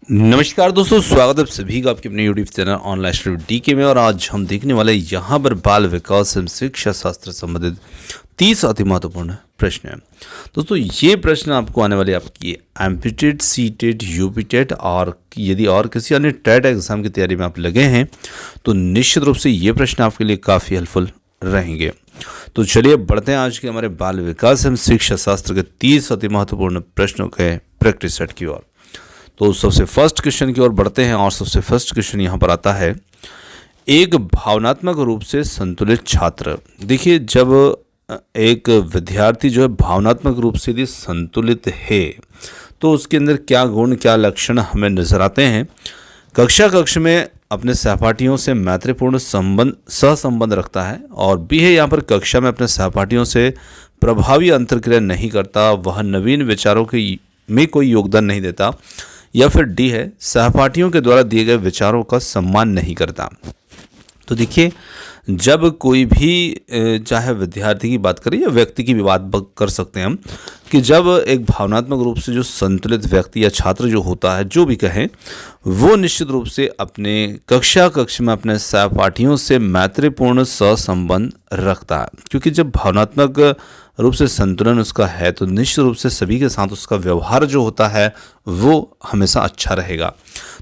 नमस्कार दोस्तों, स्वागत है आप सभी का आपके अपने YouTube channel online study DK में। और आज हम देखने वाले यहाँ पर बाल विकास एवं शिक्षा शास्त्र संबंधित 30 अति महत्वपूर्ण प्रश्न हैं। दोस्तों ये प्रश्न आपको आने वाले आपकी एमपीटेट, सीटेट, यूपीटेट और यदि और किसी अन्य टेट एग्जाम की तैयारी में आप लगे हैं तो निश्चित रूप से ये प्रश्न आपके लिए काफ़ी हेल्पफुल रहेंगे। तो चलिए बढ़ते हैं आज के हमारे बाल विकास एवं शिक्षा शास्त्र के 30 अति महत्वपूर्ण प्रश्नों के प्रैक्टिस सेट की ओर। तो सबसे फर्स्ट क्वेश्चन की ओर बढ़ते हैं और सबसे फर्स्ट क्वेश्चन यहाँ पर आता है, एक भावनात्मक रूप से संतुलित छात्र। देखिए, जब एक विद्यार्थी जो है भावनात्मक रूप से यदि संतुलित है तो उसके अंदर क्या गुण, क्या लक्षण हमें नजर आते हैं। कक्ष में अपने सहपाठियों से मैत्रीपूर्ण सहसंबंध रखता है, और बी है यहाँ पर कक्षा में अपने सहपाठियों से प्रभावी अंतर्क्रिया नहीं करता, वह नवीन विचारों में कोई योगदान नहीं देता, या फिर डी है सहपाठियों के द्वारा दिए गए विचारों का सम्मान नहीं करता। तो देखिए, जब कोई भी चाहे विद्यार्थी की बात करें या व्यक्ति की भी बात कर सकते हैं हम, कि जब एक भावनात्मक रूप से जो संतुलित व्यक्ति या छात्र जो होता है, जो भी कहें, वो निश्चित रूप से अपने कक्ष में अपने सहपाठियों से मैत्रीपूर्ण सहसंबंध रखता है। क्योंकि जब भावनात्मक रूप से संतुलन उसका है तो निश्चित रूप से सभी के साथ उसका व्यवहार जो होता है वो हमेशा अच्छा रहेगा।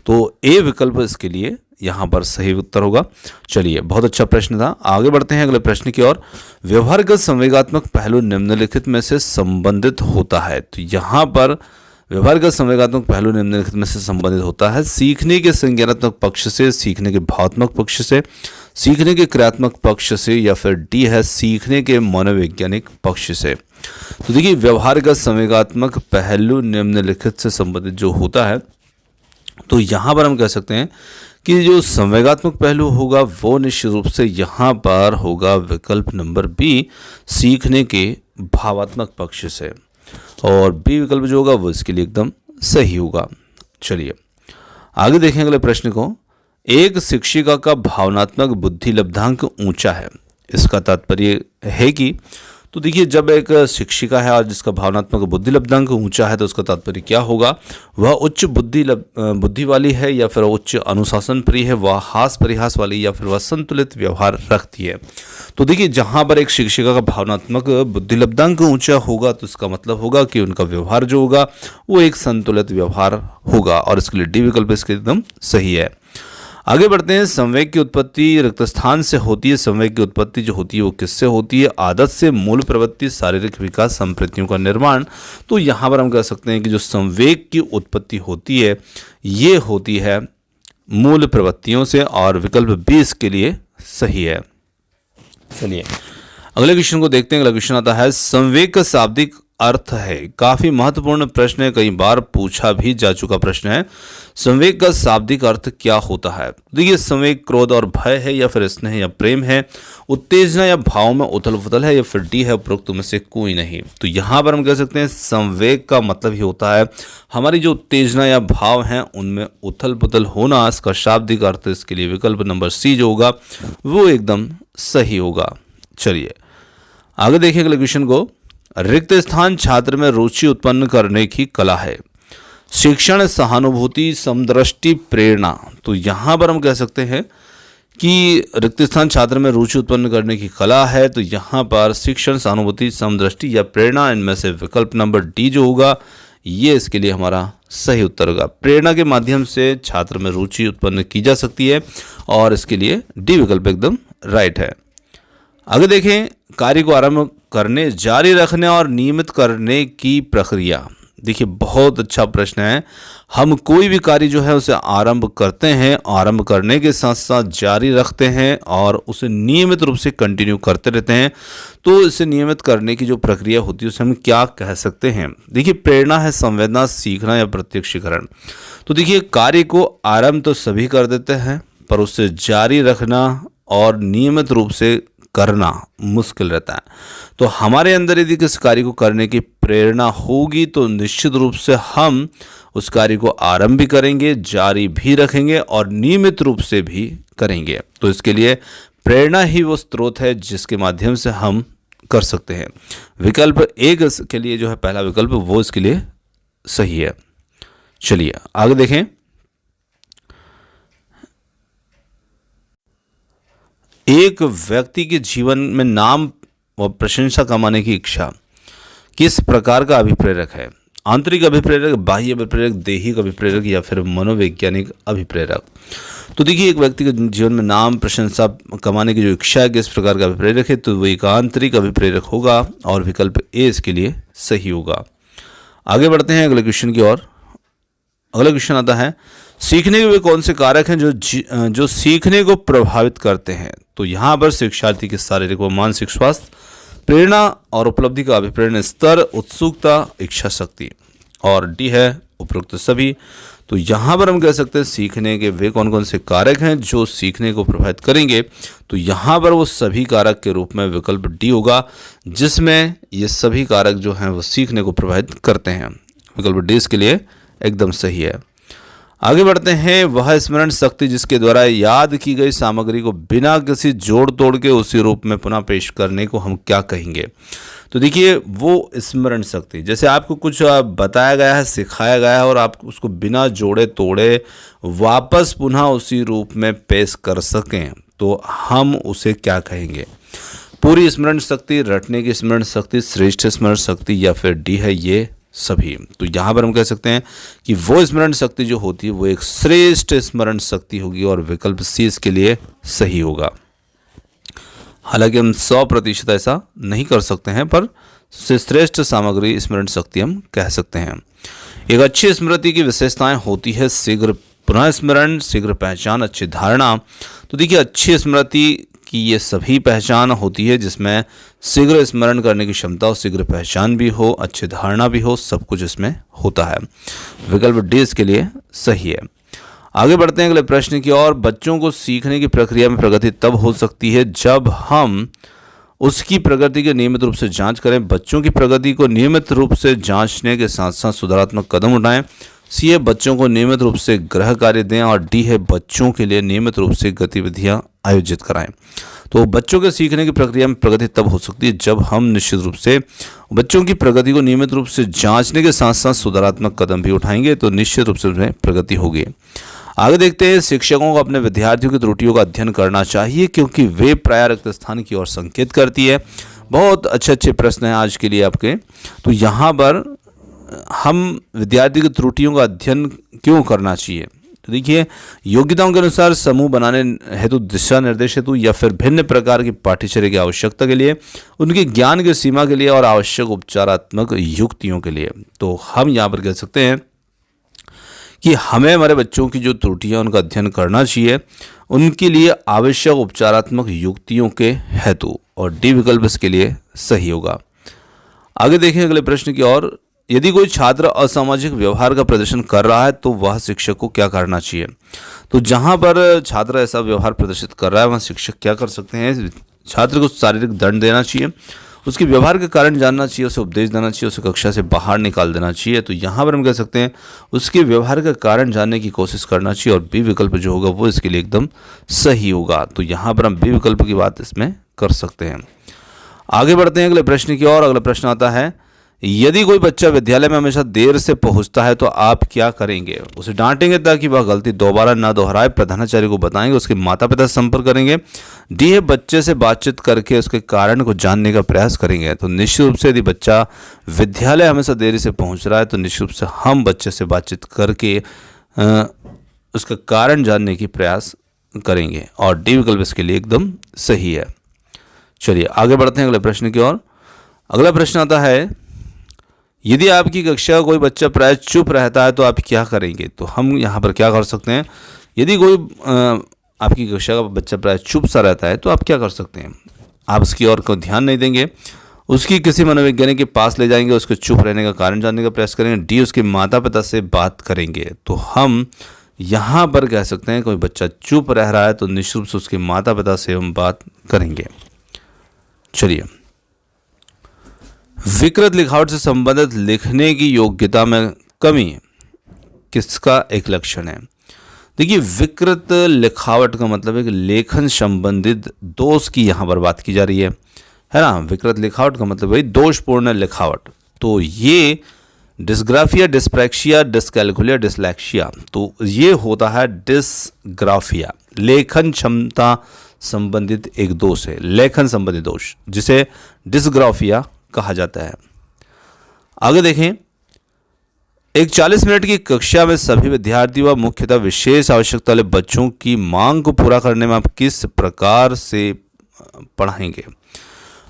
तो ए विकल्प इसके लिए यहाँ पर सही उत्तर होगा। चलिए, बहुत अच्छा प्रश्न था। आगे बढ़ते हैं अगले प्रश्न की ओर। व्यवहारगत संवेगात्मक पहलू निम्नलिखित में से संबंधित होता है। तो यहाँ पर व्यवहारगत संवेगात्मक पहलू निम्नलिखित में से संबंधित होता है। सीखने के संज्ञानात्मक पक्ष से, सीखने के भावात्मक पक्ष से, सीखने के क्रियात्मक पक्ष से, या फिर डी है सीखने के मनोवैज्ञानिक पक्ष से। तो देखिए, व्यवहारगत संवेगात्मक पहलू निम्नलिखित से संबंधित जो होता है, तो यहाँ पर हम कह सकते हैं कि जो संवेगात्मक पहलू होगा वो निश्चित रूप से यहाँ पर होगा विकल्प नंबर बी, सीखने के भावात्मक पक्ष से, और बी विकल्प जो होगा वो इसके लिए एकदम सही होगा। चलिए आगे देखें अगले प्रश्न को। एक शिक्षिका का भावनात्मक बुद्धि लब्धांक ऊंचा है, इसका तात्पर्य है कि, तो देखिए, जब एक शिक्षिका है और जिसका भावनात्मक बुद्धि लब्धांक ऊंचा है तो उसका तात्पर्य क्या होगा, वह उच्च बुद्धि वाली है, या फिर उच्च अनुशासन प्रिय है, वह हास परिहास वाली, या फिर वह संतुलित व्यवहार रखती है। तो देखिए, जहां पर एक शिक्षिका का भावनात्मक बुद्धि लब्धांक ऊंचा होगा तो इसका मतलब होगा कि उनका व्यवहार जो होगा वो एक संतुलित व्यवहार होगा, और इसके लिए डी विकल्प इसके एकदम सही है। आगे बढ़ते हैं। संवेग की उत्पत्ति रिक्त स्थान से होती है। संवेग की उत्पत्ति जो होती है वो किससे होती है? आदत से, मूल प्रवृत्ति, शारीरिक विकास, संप्रतियों का निर्माण। तो यहाँ पर हम कह सकते हैं कि जो संवेग की उत्पत्ति होती है ये होती है मूल प्रवृत्तियों से, और विकल्प बी इसके लिए सही है। चलिए अगले क्वेश्चन को देखते हैं। अगला क्वेश्चन आता है, संवेग का शाब्दिक अर्थ है। काफी महत्वपूर्ण प्रश्न है, कई बार पूछा भी जा चुका प्रश्न है। संवेग का शाब्दिक अर्थ क्या होता है? देखिए, संवेग क्रोध और भय है, या फिर स्नेह या प्रेम है, उत्तेजना या भाव में उथल पुथल है, या फिर डी है उपरोक्त में से कोई नहीं। तो यहाँ पर हम कह सकते हैं संवेग का मतलब ही होता है हमारी जो उत्तेजना या भाव हैं उनमें उथल पुथल होना। इसका शाब्दिक अर्थ इसके लिए विकल्प नंबर सी जो होगा वो एकदम सही होगा। चलिए आगे देखिए अगले क्वेश्चन को। रिक्त स्थान छात्र में रुचि उत्पन्न करने की कला है। शिक्षण, सहानुभूति, समदृष्टि, प्रेरणा। तो यहाँ पर हम कह सकते हैं कि रिक्त स्थान छात्र में रुचि उत्पन्न करने की कला है। तो यहाँ पर शिक्षण, सहानुभूति, समदृष्टि या प्रेरणा, इनमें से विकल्प नंबर डी जो होगा ये इसके लिए हमारा सही उत्तर होगा। प्रेरणा के माध्यम से छात्र में रुचि उत्पन्न की जा सकती है, और इसके लिए डी विकल्प एकदम राइट है। आगे देखें, कार्य को आरंभ करने, जारी रखने और नियमित करने की प्रक्रिया। देखिए, बहुत अच्छा प्रश्न है। हम कोई भी कार्य जो है उसे आरंभ करते हैं, आरंभ करने के साथ साथ जारी रखते हैं और उसे नियमित रूप से कंटिन्यू करते रहते हैं। तो इसे नियमित करने की जो प्रक्रिया होती है उसे हम क्या कह सकते हैं? देखिए, प्रेरणा है, संवेदना, सीखना या प्रत्यक्षीकरण। तो देखिए, कार्य को आरंभ तो सभी कर देते हैं, पर उसे जारी रखना और नियमित रूप से करना मुश्किल रहता है। तो हमारे अंदर यदि किस कार्य को करने की प्रेरणा होगी तो निश्चित रूप से हम उस कार्य को आरंभ भी करेंगे, जारी भी रखेंगे और नियमित रूप से भी करेंगे। तो इसके लिए प्रेरणा ही वो स्रोत है जिसके माध्यम से हम कर सकते हैं। विकल्प एक के लिए जो है पहला विकल्प वो इसके लिए सही है। चलिए आगे देखें। एक व्यक्ति के जीवन में नाम व प्रशंसा कमाने की इच्छा किस प्रकार का अभिप्रेरक है? आंतरिक अभिप्रेरक, बाह्य अभिप्रेरक, दैहिक अभिप्रेरक या फिर मनोवैज्ञानिक अभिप्रेरक? तो देखिए, एक व्यक्ति के जीवन में नाम प्रशंसा कमाने की जो इच्छा है किस प्रकार का अभिप्रेरक है, तो वो एक आंतरिक अभिप्रेरक होगा और विकल्प ए इसके लिए सही होगा। आगे बढ़ते हैं अगले क्वेश्चन की ओर। अगला क्वेश्चन आता है, सीखने के वे कौन से कारक हैं जो सीखने को प्रभावित करते हैं? तो यहाँ पर शिक्षार्थी के शारीरिक व मानसिक स्वास्थ्य, प्रेरणा और उपलब्धि का अभिप्रेरण स्तर, उत्सुकता, इच्छा शक्ति, और डी है उपरोक्त सभी। तो यहाँ पर हम कह सकते हैं सीखने के वे कौन कौन से कारक हैं जो सीखने को प्रभावित करेंगे, तो यहाँ पर वो सभी कारक के रूप में विकल्प डी होगा, जिसमें ये सभी कारक जो हैं वो सीखने को प्रभावित करते हैं। विकल्प डी इसके लिए एकदम सही है। आगे बढ़ते हैं, वह स्मरण शक्ति जिसके द्वारा याद की गई सामग्री को बिना किसी जोड़ तोड़ के उसी रूप में पुनः पेश करने को हम क्या कहेंगे? तो देखिए, वो स्मरण शक्ति, जैसे आपको कुछ बताया गया है, सिखाया गया है और आप उसको बिना जोड़े तोड़े वापस पुनः उसी रूप में पेश कर सकें, तो हम उसे क्या कहेंगे? पूरी स्मरण शक्ति, रटने की स्मरण शक्ति, श्रेष्ठ स्मरण शक्ति, या फिर डी है ये सभी। तो यहाँ पर हम कह सकते हैं कि वो स्मरण शक्ति जो होती है वो एक श्रेष्ठ स्मरण शक्ति होगी और विकल्प सी इसके लिए सही होगा। हालांकि हम 100% ऐसा नहीं कर सकते हैं, पर श्रेष्ठ सामग्री स्मरण शक्ति हम कह सकते हैं। एक अच्छी स्मृति की विशेषताएं होती है शीघ्र पुनः स्मरण, शीघ्र पहचान, अच्छी धारणा। तो देखिए, अच्छी स्मृति की ये सभी पहचान होती है जिसमें शीघ्र स्मरण करने की क्षमता हो, शीघ्र पहचान भी हो, अच्छी धारणा भी हो, सब कुछ इसमें होता है। विकल्प डी इसके लिए सही है। आगे बढ़ते हैं अगले प्रश्न की ओर। बच्चों को सीखने की प्रक्रिया में प्रगति तब हो सकती है जब हम उसकी प्रगति के नियमित रूप से जांच करें। बच्चों की प्रगति को नियमित रूप से जांचने के साथ साथ सुधारात्मक कदम उठाएं। सी है बच्चों को नियमित रूप से गृह कार्य दें, और डी है बच्चों के लिए नियमित रूप से गतिविधियां आयोजित कराएं। तो बच्चों के सीखने की प्रक्रिया में प्रगति तब हो सकती है जब हम निश्चित रूप से बच्चों की प्रगति को नियमित रूप से जांचने के साथ साथ सुधारात्मक कदम भी उठाएंगे, तो निश्चित रूप से उसमें प्रगति होगी। आगे देखते हैं, शिक्षकों को अपने विद्यार्थियों की त्रुटियों का अध्ययन करना चाहिए क्योंकि वे प्राय रिक्त स्थान की ओर संकेत करती है। बहुत अच्छे प्रश्न हैं आज के लिए आपके। तो यहाँ पर हम विद्यार्थी की त्रुटियों का अध्ययन क्यों करना चाहिए? तो देखिए, योग्यताओं के अनुसार समूह बनाने हेतु, दिशा निर्देश हेतु, या फिर भिन्न प्रकार की पाठ्यचर्या की आवश्यकता के लिए, उनके ज्ञान की सीमा के लिए और आवश्यक उपचारात्मक युक्तियों के लिए। तो हम यहाँ पर कह सकते हैं कि हमें हमारे बच्चों की जो त्रुटियां उनका अध्ययन करना चाहिए उनके लिए आवश्यक उपचारात्मक युक्तियों के हेतु, और डी विकल्प इसके लिए सही होगा। आगे देखें अगले प्रश्न की ओर। यदि कोई छात्र असामाजिक व्यवहार का प्रदर्शन कर रहा है तो वह शिक्षक को क्या करना चाहिए? तो जहां पर छात्र ऐसा व्यवहार प्रदर्शित कर रहा है वहाँ शिक्षक क्या कर सकते हैं? छात्र को शारीरिक दंड देना चाहिए, उसके व्यवहार के कारण जानना चाहिए, उसे उपदेश देना चाहिए, उसे कक्षा से बाहर निकाल देना चाहिए। तो यहाँ पर हम कह सकते हैं उसके व्यवहार का कारण जानने की कोशिश करना चाहिए, और बी विकल्प जो होगा वो इसके लिए एकदम सही होगा। तो यहाँ पर हम बी विकल्प की बात इसमें कर सकते हैं। आगे बढ़ते हैं अगले प्रश्न की ओर। अगला प्रश्न आता है, यदि कोई बच्चा विद्यालय में हमेशा देर से पहुंचता है तो आप क्या करेंगे? उसे डांटेंगे ताकि वह गलती दोबारा ना दोहराए, प्रधानाचार्य को बताएंगे, उसके माता पिता से संपर्क करेंगे, डी है बच्चे से बातचीत करके उसके कारण को जानने का प्रयास करेंगे। तो निश्चित रूप से यदि बच्चा विद्यालय हमेशा देरी से पहुंच रहा है तो निश्चित रूप से हम बच्चे से बातचीत करके उसका कारण जानने की प्रयास करेंगे, और डी विकल्प इसके लिए एकदम सही है। चलिए आगे बढ़ते हैं अगले प्रश्न की ओर। अगला प्रश्न आता है, यदि आपकी कक्षा का कोई बच्चा प्राय चुप रहता है तो आप क्या करेंगे? तो हम यहाँ पर क्या कर सकते हैं? यदि कोई आपकी कक्षा का बच्चा प्राय चुप सा रहता है तो आप क्या कर सकते हैं? आप उसकी ओर को ध्यान नहीं देंगे, उसकी किसी मनोवैज्ञानिक के पास ले जाएंगे, उसके चुप रहने का कारण जानने का प्रयास करेंगे, डी उसके माता पिता से बात करेंगे। तो हम यहाँ पर कह सकते हैं कोई बच्चा चुप रह रहा है तो निश्चित रूप से उसके माता पिता से हम बात करेंगे। चलिए, विकृत लिखावट से संबंधित लिखने की योग्यता में कमी किसका एक लक्षण है? देखिए, विकृत लिखावट का मतलब है कि लेखन संबंधित दोष की यहाँ पर बात की जा रही है ना। विकृत लिखावट का मतलब है दोषपूर्ण लिखावट। तो ये डिस्ग्राफिया, डिस्प्रैक्सिया, डिस्कैलकुलिया, डिसलैक्सिया, तो ये होता है डिस्ग्राफिया। लेखन क्षमता संबंधित एक दोष है, लेखन संबंधी दोष, जिसे डिस्ग्राफिया कहा जाता है। आगे देखें, एक 40 मिनट की कक्षा में सभी विद्यार्थियों व मुख्यतः विशेष आवश्यकता वाले बच्चों की मांग को पूरा करने में आप किस प्रकार से पढ़ाएंगे?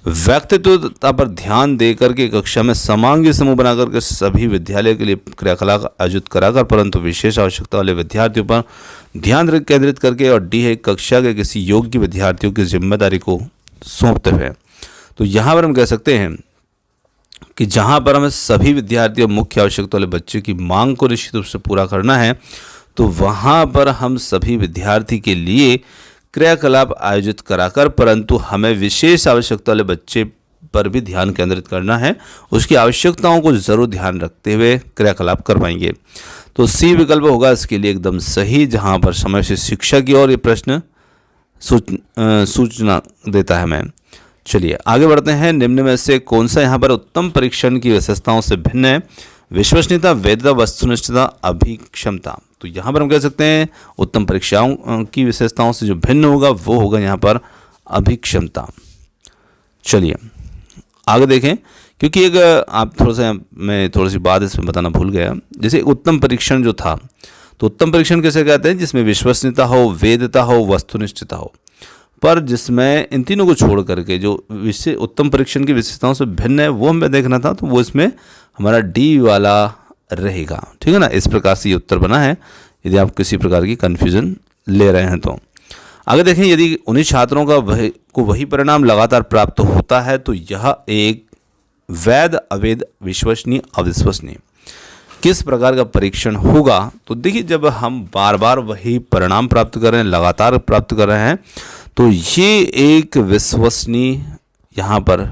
व्यक्तित्वता पर ध्यान देकर के कक्षा में समांगी समूह बनाकर के सभी विद्यालय के लिए क्रियाकलाप आयोजित कराकर, परंतु विशेष आवश्यकता वाले विद्यार्थियों पर ध्यान केंद्रित करके, और डी है कक्षा के किसी योग्य विद्यार्थियों की जिम्मेदारी को सौंपते हुए। तो यहाँ पर हम कह सकते हैं कि जहाँ पर हमें सभी विद्यार्थियों मुख्य आवश्यकता वाले बच्चे की मांग को निश्चित रूप से पूरा करना है, तो वहाँ पर हम सभी विद्यार्थी के लिए क्रियाकलाप आयोजित कराकर, परंतु हमें विशेष आवश्यकता वाले बच्चे पर भी ध्यान केंद्रित करना है, उसकी आवश्यकताओं को जरूर ध्यान रखते हुए क्रियाकलाप करवाएंगे। तो सी विकल्प होगा इसके लिए एकदम सही, जहां पर समय से शिक्षा की ओर ये प्रश्न सूचना देता है हमें। चलिए आगे बढ़ते हैं। निम्न में से कौन सा यहाँ पर उत्तम परीक्षण की विशेषताओं से भिन्न है? विश्वसनीयता, वैधता, वस्तुनिष्ठता, अभिक्षमता। तो यहाँ पर हम कह सकते हैं उत्तम परीक्षाओं की विशेषताओं से जो भिन्न होगा वो होगा यहाँ पर अभिक्षमता। चलिए आगे देखें, क्योंकि एक आप मैं थोड़ी सी बात इसमें बताना भूल गया। जैसे उत्तम परीक्षण जो था, तो उत्तम परीक्षण कैसे कहते हैं? जिसमें विश्वसनीयता हो, वैधता हो, वस्तुनिष्ठता हो, पर जिसमें इन तीनों को छोड़ करके जो विषय उत्तम परीक्षण की विशेषताओं से भिन्न है वो हमें देखना था, तो वो इसमें हमारा डी वाला रहेगा। ठीक है ना, इस प्रकार से ये उत्तर बना है, यदि आप किसी प्रकार की कन्फ्यूजन ले रहे हैं तो। आगे देखें, यदि उन्हीं छात्रों का वही परिणाम लगातार प्राप्त होता है तो यह एक वैध, अवैध, विश्वसनीय, अविश्वसनीय किस प्रकार का परीक्षण होगा? तो देखिए, जब हम बार बार वही परिणाम प्राप्त कर रहे हैं, लगातार प्राप्त कर रहे हैं, तो ये एक विश्वसनीय यहाँ पर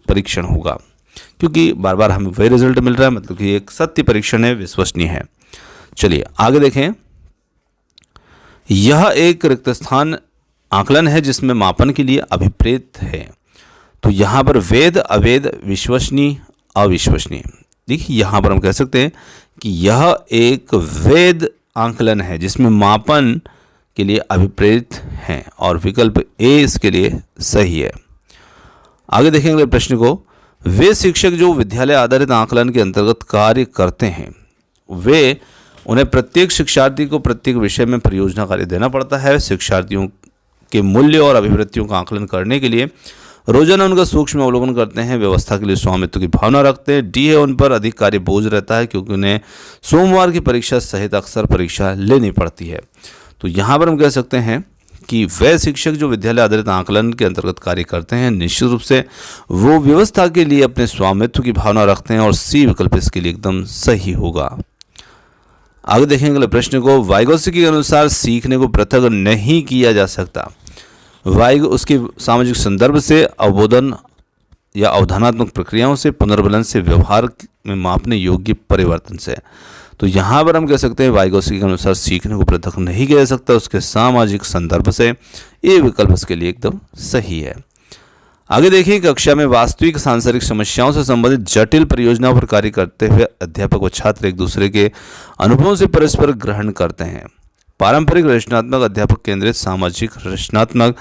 परीक्षण होगा, क्योंकि बार बार हमें वही रिजल्ट मिल रहा है, मतलब कि एक सत्य परीक्षण है, विश्वसनीय है। चलिए आगे देखें, यह एक रिक्त स्थान आकलन है जिसमें मापन के लिए अभिप्रेत है। तो यहाँ पर वैध, अवैध, विश्वसनीय, अविश्वसनीय। देखिए यहाँ पर हम कह सकते हैं कि यह एक वैध आकलन है जिसमें मापन के लिए अभिप्रेत हैं, और विकल्प ए इसके लिए सही है। आगे देखेंगे प्रश्न को, वे शिक्षक जो विद्यालय आधारित आकलन के अंतर्गत कार्य करते हैं, वे उन्हें प्रत्येक शिक्षार्थी को प्रत्येक विषय में परियोजना कार्य देना पड़ता है। शिक्षार्थियों के मूल्य और अभिवृत्तियों का आकलन करने के लिए रोजाना उनका सूक्ष्म अवलोकन करते हैं। व्यवस्था के लिए स्वामित्व की भावना रखते हैं। डी है, उन पर अधिक कार्य बोझ रहता है क्योंकि उन्हें सोमवार की परीक्षा सहित अक्सर परीक्षा लेनी पड़ती है। तो यहाँ पर हम कह सकते हैं कि वह शिक्षक जो विद्यालय आधारित आकलन के अंतर्गत कार्य करते हैं, निश्चित रूप से वो व्यवस्था के लिए अपने स्वामित्व की भावना रखते हैं, और सी विकल्प इसके लिए एकदम सही होगा। आगे देखेंगे अगले प्रश्न को, वाइगोत्स्की के अनुसार सीखने को पृथक नहीं किया जा सकता। उसके सामाजिक संदर्भ से, अवबोधन या अवधानात्मक प्रक्रियाओं से, पुनर्बलन से, व्यवहार में मापने योग्य परिवर्तन से। तो यहाँ पर हम कह सकते हैं वाइगोत्स्की के अनुसार सीखने को पृथक नहीं किया जा सकता, उसके सामाजिक संदर्भ से। ये विकल्प इसके लिए एकदम सही है। आगे देखिए, कक्षा में वास्तविक सांसारिक समस्याओं से संबंधित जटिल परियोजनाओं पर कार्य करते हुए अध्यापक व छात्र एक दूसरे के अनुभवों से परस्पर ग्रहण करते हैं। पारंपरिक रचनात्मक, अध्यापक केंद्रित, सामाजिक रचनात्मक,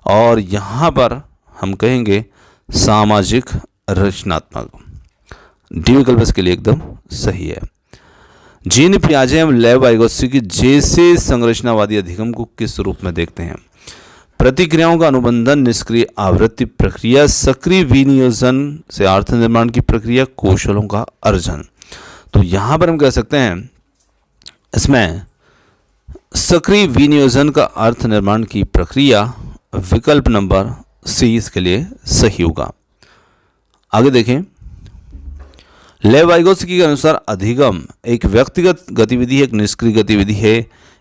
और यहाँ पर हम कहेंगे सामाजिक रचनात्मक। डी विकल्प इसके लिए एकदम सही है। जीन पियाजे एवं लेव वाइगोत्स्की जैसे संरचनावादी अधिगम को किस रूप में देखते हैं? प्रतिक्रियाओं का अनुबंधन, निष्क्रिय आवृत्ति प्रक्रिया, सक्रिय विनियोजन से अर्थ निर्माण की प्रक्रिया, कौशलों का अर्जन। तो यहाँ पर हम कह सकते हैं इसमें सक्रिय विनियोजन का अर्थ निर्माण की प्रक्रिया, विकल्प नंबर सी इसके लिए सही होगा। आगे देखें, लेव वाइगोत्स्की के अनुसार अधिगम एक व्यक्तिगत गतिविधि है, एक निष्क्रिय गतिविधि है,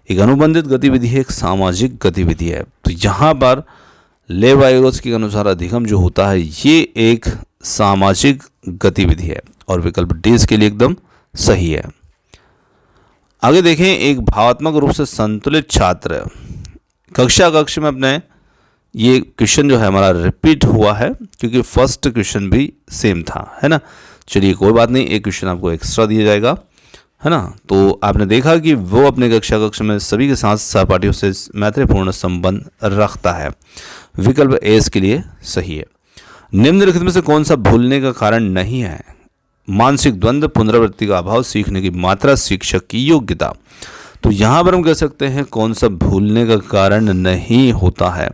एक अनुबंधित गतिविधि है, एक सामाजिक गतिविधि है। तो यहाँ पर लेव वाइगोत्स्की के अनुसार अधिगम जो होता है ये एक सामाजिक गतिविधि है, और विकल्प डी इसके लिए एकदम सही है। आगे देखें, एक भावात्मक रूप से संतुलित छात्र कक्ष में अपने, ये क्वेश्चन जो है हमारा रिपीट हुआ है क्योंकि फर्स्ट क्वेश्चन भी सेम था, है ना। चलिए कोई बात नहीं, एक क्वेश्चन आपको एक्स्ट्रा दिया जाएगा, है ना। तो आपने देखा कि वो अपने कक्ष में सभी के साथ सहपाठियों से मैत्रीपूर्ण संबंध रखता है। विकल्प ए इसके लिए सही है। निम्नलिखित में से कौन सा भूलने का कारण नहीं है? मानसिक द्वंद्व, पुनरावृत्ति का अभाव, सीखने की मात्रा, शिक्षक की योग्यता। तो यहाँ पर हम कह सकते हैं कौन सा भूलने का कारण नहीं होता है।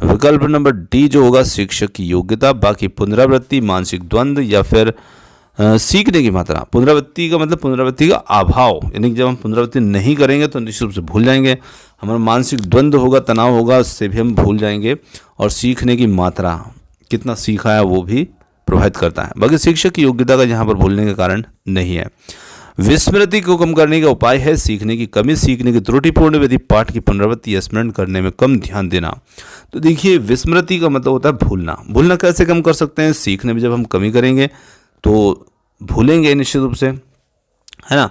विकल्प नंबर डी जो होगा शिक्षक की योग्यता। बाकी पुनरावृत्ति, मानसिक द्वंद्व या फिर सीखने की मात्रा। पुनरावृत्ति का मतलब पुनरावृत्ति का अभाव, यानी कि जब हम पुनरावृत्ति नहीं करेंगे तो निश्चित रूप से भूल जाएंगे। हमारा मानसिक द्वंद्व होगा, तनाव होगा, उससे भी हम भूल जाएंगे। और सीखने की मात्रा, कितना सीखा है वो भी प्रभावित करता है। बाकी शिक्षक की योग्यता का यहाँ पर भूलने का कारण नहीं है। विस्मृति को कम करने का उपाय है सीखने की कमी, सीखने की त्रुटिपूर्ण विधि, पाठ की पुनरावृत्ति या स्मरण करने में कम ध्यान देना। तो देखिए विस्मृति का मतलब होता है भूलना। भूलना कैसे कम कर सकते हैं? सीखने में जब हम कमी करेंगे तो भूलेंगे निश्चित रूप से, है ना।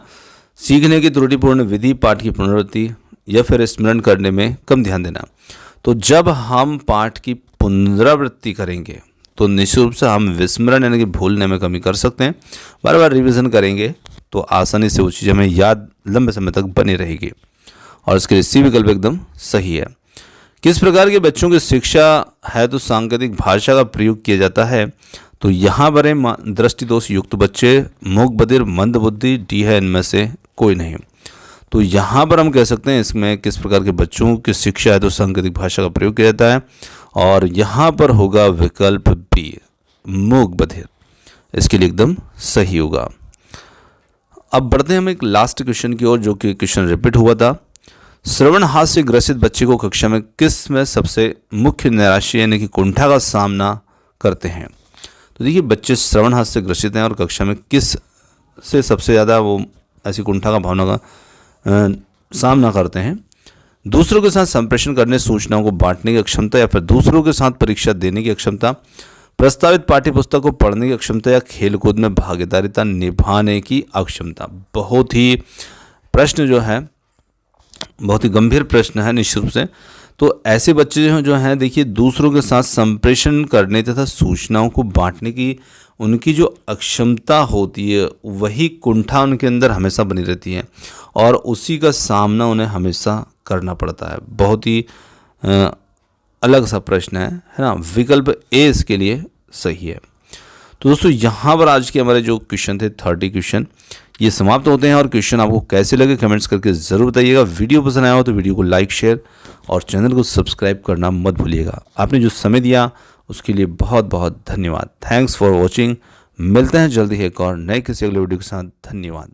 सीखने की त्रुटिपूर्ण विधि, पाठ की पुनरावृत्ति या फिर स्मरण करने में कम ध्यान देना। तो जब हम पाठ की पुनरावृत्ति करेंगे तो निश्चित रूप से हम विस्मरण यानी कि भूलने में कमी कर सकते हैं। बार बार रिवीजन करेंगे तो आसानी से वो चीज़ हमें याद लंबे समय तक बनी रहेगी। और इसके लिए सी विकल्प एकदम सही है। किस प्रकार के बच्चों की शिक्षा है तो सांकेतिक भाषा का प्रयोग किया जाता है? तो यहाँ पर है दृष्टि दोष युक्त बच्चे, मूक बधिर, मंद बुद्धि, डी है इनमें से कोई नहीं। तो यहाँ पर हम कह सकते हैं इसमें किस प्रकार के बच्चों की शिक्षा है तो सांकेतिक भाषा का प्रयोग किया जाता है। और यहाँ पर होगा विकल्प बी, मूक बधिर, इसके लिए एकदम सही होगा। अब बढ़ते हैं हम एक लास्ट क्वेश्चन की ओर, जो कि क्वेश्चन रिपीट हुआ था। श्रवण हास्य से ग्रसित बच्चे को कक्षा में किस में सबसे मुख्य निराशा यानी कि कुंठा का सामना करते हैं? तो देखिए बच्चे श्रवण हास्य से ग्रसित हैं और कक्षा में किस से सबसे ज़्यादा वो ऐसी कुंठा का भावना का सामना करते हैं? दूसरों के साथ संप्रेषण करने, सूचनाओं को बांटने की अक्षमता या फिर दूसरों के साथ परीक्षा देने की अक्षमता, प्रस्तावित पाठ्यपुस्तक को पढ़ने की अक्षमता या खेलकूद में भागीदारिता निभाने की अक्षमता। बहुत ही प्रश्न जो है बहुत ही गंभीर प्रश्न है निश्चित रूप से। तो ऐसे बच्चे जो हैं देखिए दूसरों के साथ संप्रेषण करने तथा सूचनाओं को बांटने की उनकी जो अक्षमता होती है वही कुंठा उनके अंदर हमेशा बनी रहती है और उसी का सामना उन्हें हमेशा करना पड़ता है। बहुत ही अलग सा प्रश्न है ना। विकल्प ए इसके लिए सही है। तो दोस्तों यहाँ पर आज के हमारे जो क्वेश्चन थे 30 क्वेश्चन ये समाप्त होते हैं। और क्वेश्चन आपको कैसे लगे कमेंट्स करके ज़रूर बताइएगा। वीडियो पसंद आया हो तो वीडियो को लाइक, शेयर और चैनल को सब्सक्राइब करना मत भूलिएगा। आपने जो समय दिया उसके लिए बहुत बहुत धन्यवाद। Thanks for watching. मिलते हैं जल्दी ही एक और नए किसी अगले वीडियो के साथ। धन्यवाद।